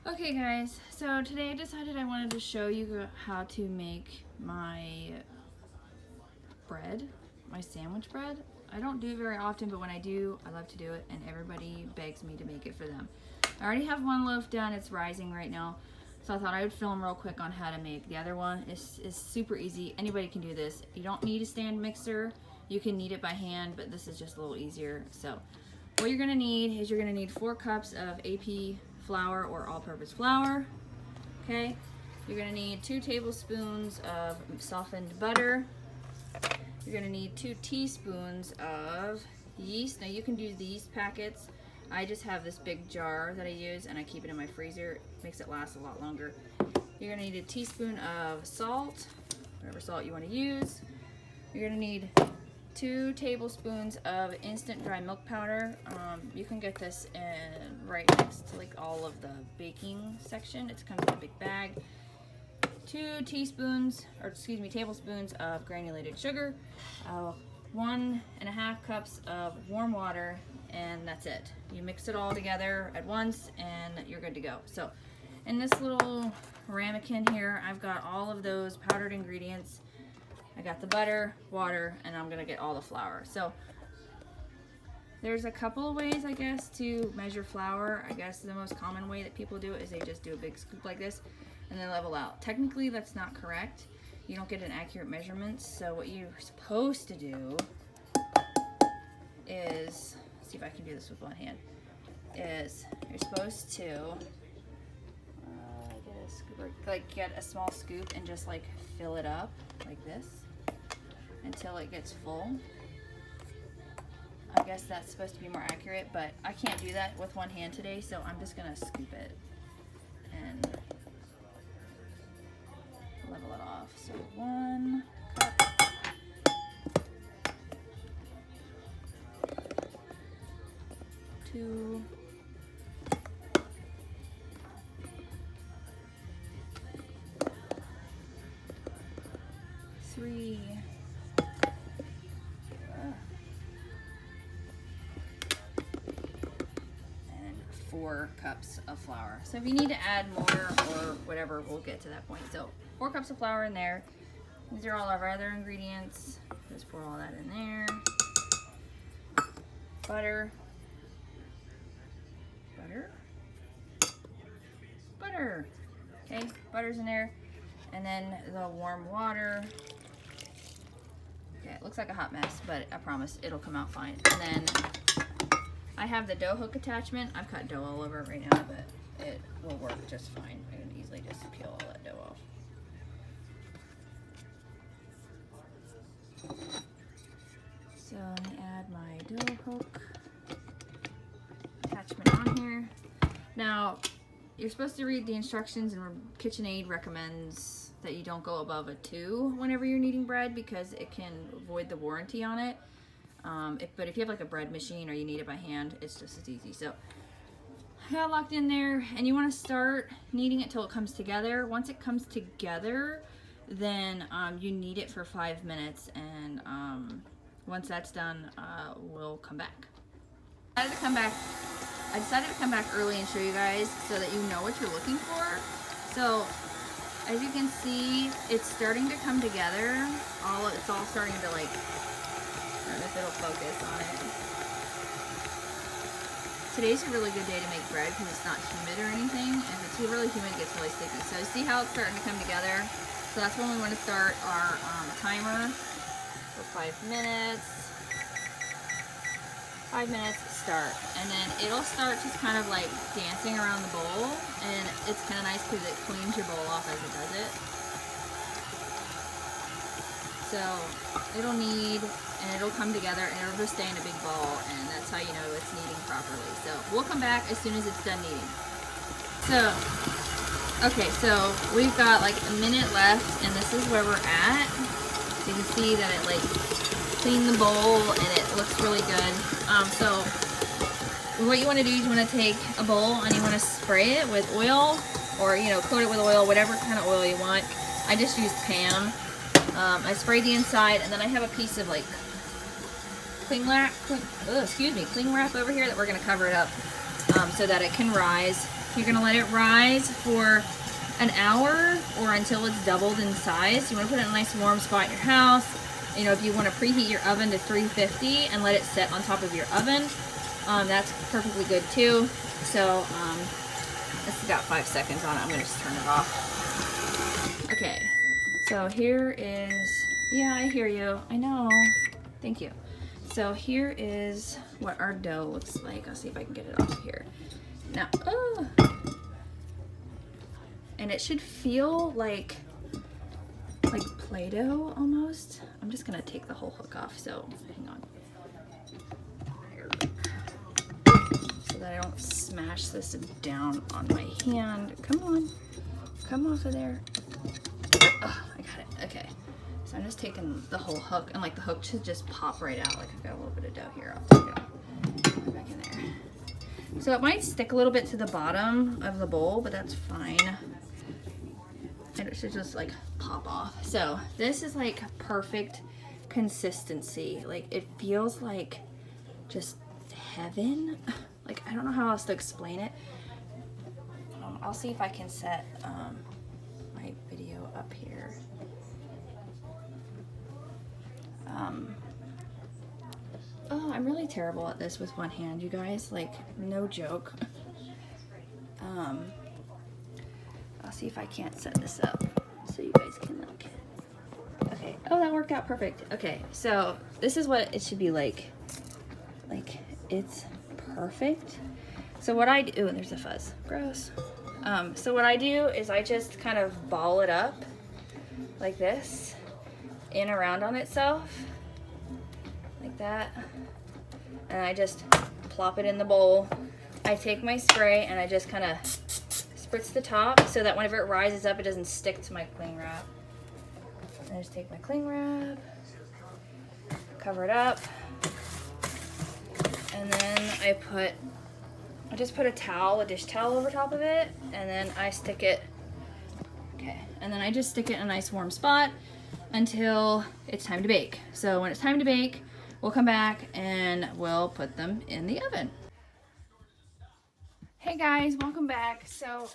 Okay guys, so today I decided I wanted to show you how to make my bread, my sandwich bread. I don't do it very often, but when I do, I love to do it, and everybody begs me to make it for them. I already have one loaf done, it's rising right now, so I thought I would film real quick on how to make the other one. It's super easy, anybody can do this. You don't need a stand mixer, you can knead it by hand, but this is just a little easier. So what you're gonna need is you're gonna need 4 cups of AP flour or all-purpose flour. Okay, you're gonna need 2 tablespoons of softened butter. You're gonna need 2 teaspoons of yeast. Now you can use the yeast packets. I just have this big jar that I use and I keep it in my freezer. It makes it last a lot longer. You're gonna need a teaspoon of salt, whatever salt you want to use. You're gonna need 2 tablespoons of instant dry milk powder. You can get this right next to like all of the baking section. It comes in a big bag. 2 tablespoons of granulated sugar, 1.5 cups of warm water, and that's it. You mix it all together at once and you're good to go. So in this little ramekin here, I've got all of those powdered ingredients. I got the butter, water, and I'm gonna get all the flour. So there's a couple of ways, I guess, to measure flour. I guess the most common way that people do it is they just do a big scoop like this and then level out. Technically, that's not correct. You don't get an accurate measurement. So what you're supposed to do is, see if I can do this with one hand, is you're supposed to get a small scoop and just like fill it up like this until it gets full. I guess that's supposed to be more accurate, but I can't do that with one hand today, so I'm just gonna scoop it and level it off. So 1 cup, 2, 3, and 4 cups of flour. So if you need to add more or whatever, we'll get to that point. So 4 cups of flour in there. These are all of our other ingredients. Just pour all that in there. Butter. Okay, butter's in there. And then the warm water. Yeah, it looks like a hot mess, but I promise it'll come out fine. And then I have the dough hook attachment. I've cut dough all over it right now, but it will work just fine. I can easily just peel all that dough off. So I'm gonna add my dough hook attachment on here. Now, you're supposed to read the instructions, and KitchenAid recommends that you don't go above a 2 whenever you're kneading bread because it can void the warranty on it. But if you have like a bread machine or you knead it by hand, it's just as easy. So I got locked in there, and you want to start kneading it till it comes together. Once it comes together, then you knead it for 5 minutes, and once that's done, we'll come back. I decided to come back early and show you guys so that you know what you're looking for. So as you can see, it's starting to come together. It's all starting to like, I don't know if it'll focus on it. Today's a really good day to make bread because it's not humid or anything. If it's really humid, it gets really sticky. So see how it's starting to come together? So that's when we want to start our timer for 5 minutes. 5 minutes, start. And then it'll start just kind of like dancing around the bowl, and it's kind of nice because it cleans your bowl off as it does it. So it'll knead and it'll come together and it'll just stay in a big ball, and that's how you know it's kneading properly. So we'll come back as soon as it's done kneading. So, okay, so we've got like a minute left, and this is where we're at. You can see that it like cleaned the bowl and it looks really good. So what you want to do is you want to take a bowl and you want to spray it with oil, or coat it with oil, whatever kind of oil you want. I just used Pam. I sprayed the inside, and then I have a piece of like cling wrap over here that we're going to cover it up so that it can rise. You're gonna let it rise for an hour or until it's doubled in size. You wanna put it in a nice warm spot in your house. You know, if you wanna preheat your oven to 350 and let it set on top of your oven, that's perfectly good too. So, this has got 5 seconds on it. I'm gonna just turn it off. Okay, so here is, yeah, I hear you. I know, thank you. So here is what our dough looks like. I'll see if I can get it off here. Now, and it should feel like Play-Doh almost. I'm just gonna take the whole hook off, so hang on. So that I don't smash this down on my hand. Come on, come off of there. Oh, I got it, okay. So I'm just taking the whole hook, and like the hook should just pop right out. Like I've got a little bit of dough here, I'll take it off. Put it back in there. So it might stick a little bit to the bottom of the bowl, but that's fine. And it should just like pop off. So this is like perfect consistency. Like it feels like just heaven. Like I don't know how else to explain it. I'll see if I can set my video up here. Oh, I'm really terrible at this with one hand, you guys. Like, no joke. I'll see if I can't set this up so you guys can look. Okay. Oh, that worked out perfect. Okay, so this is what it should be like. Like, it's perfect. So what I do, there's a fuzz. Gross. So what I do is I just kind of ball it up like this, in around on itself, like that. And I just plop it in the bowl. I take my spray and I just kind of spritz the top so that whenever it rises up, it doesn't stick to my cling wrap. I just take my cling wrap, cover it up, and then I just put a towel, a dish towel over top of it, and then I stick it, okay, and then I just stick it in a nice warm spot until it's time to bake. So when it's time to bake, we'll come back and we'll put them in the oven. Hey guys, welcome back. So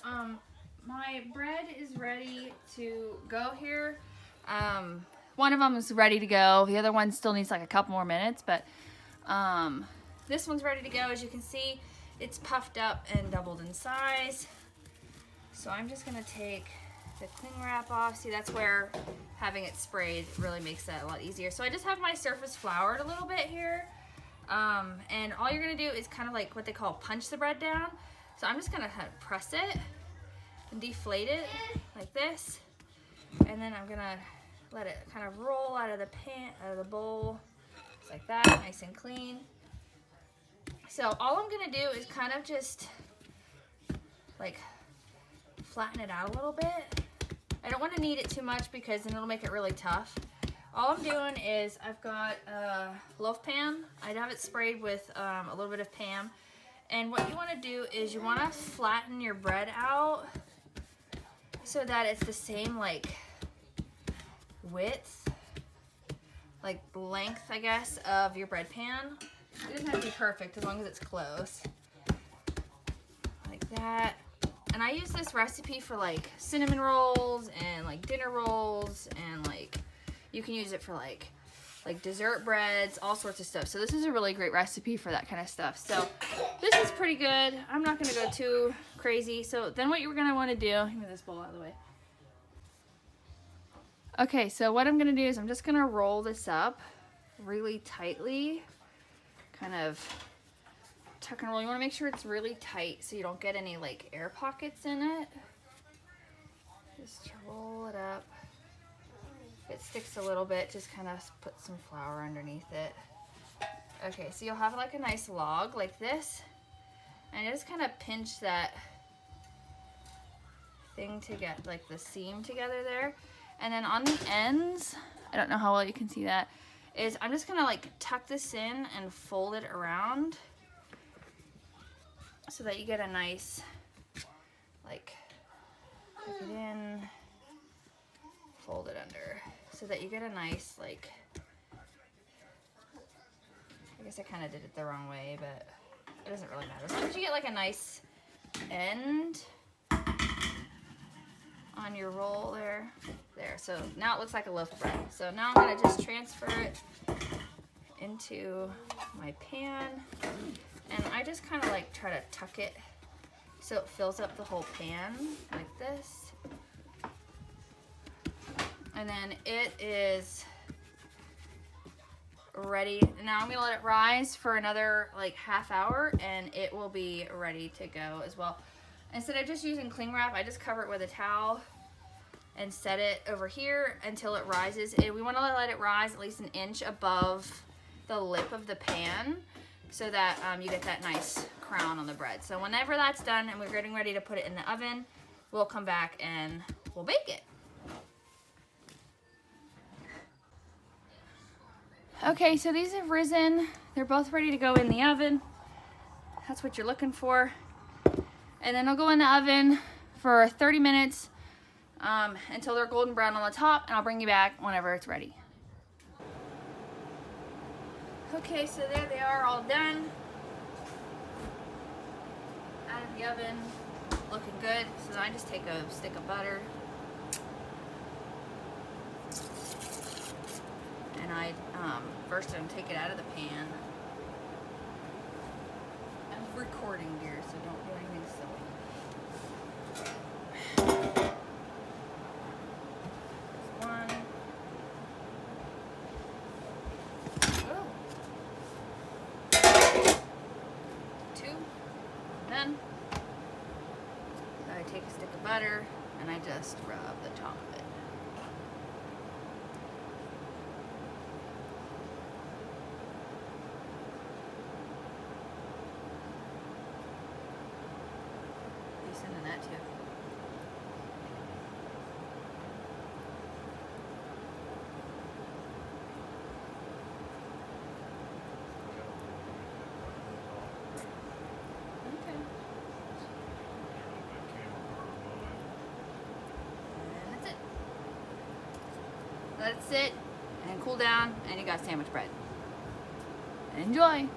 my bread is ready to go here. One of them is ready to go. The other one still needs like a couple more minutes, but this one's ready to go. As you can see, it's puffed up and doubled in size. So I'm just gonna take the cling wrap off. See, that's where having it sprayed really makes that a lot easier. So I just have my surface floured a little bit here. And all you're gonna do is kind of like what they call punch the bread down. So I'm just gonna kind of press it and deflate it like this. And then I'm gonna let it kind of roll out of the pan, out of the bowl, just like that, nice and clean. So all I'm gonna do is kind of just like flatten it out a little bit. I don't want to knead it too much because then it'll make it really tough. All I'm doing is I've got a loaf pan. I'd have it sprayed with a little bit of Pam. And what you want to do is you want to flatten your bread out so that it's the same like width, like length, I guess, of your bread pan. It doesn't have to be perfect as long as it's close. Like that. And I use this recipe for like cinnamon rolls and like dinner rolls, and like you can use it for like dessert breads, all sorts of stuff. So this is a really great recipe for that kind of stuff. So this is pretty good. I'm not gonna go too crazy. So then what you're gonna wanna do, move this bowl out of the way. Okay, so what I'm gonna do is I'm just gonna roll this up really tightly, kind of tuck and roll. You want to make sure it's really tight so you don't get any like air pockets in it. Just roll it up. If it sticks a little bit, just kind of put some flour underneath it. Okay, so you'll have like a nice log like this, and just kind of pinch that thing to get like the seam together there. And then on the ends, I don't know how well you can see that, is I'm just gonna like tuck this in and fold it around so that you get a nice, like, tuck it in, fold it under, so that you get a nice, like, I guess I kind of did it the wrong way, but it doesn't really matter. As long as you get like a nice end on your roll there. There, so now it looks like a loaf of bread. So now I'm gonna just transfer it into my pan. And I just kind of like try to tuck it so it fills up the whole pan like this. And then it is ready. Now I'm gonna let it rise for another like half hour and it will be ready to go as well. Instead of just using cling wrap, I just cover it with a towel and set it over here until it rises. And we want to let it rise at least an inch above the lip of the pan so that you get that nice crown on the bread. So whenever that's done and we're getting ready to put it in the oven, we'll come back and we'll bake it. Okay, so these have risen. They're both ready to go in the oven. That's what you're looking for. And then they'll go in the oven for 30 minutes until they're golden brown on the top, and I'll bring you back whenever it's ready. Okay, so there they are, all done. Out of the oven, looking good. So then I just take a stick of butter. And I first I'm take it out of the pan. I'm recording here, so don't do anything silly. One. Oh. Two. Then I take a stick of butter and I just rub the top of it. Into that too. Okay. And that's it. Let it sit and cool down, and you got sandwich bread. Enjoy!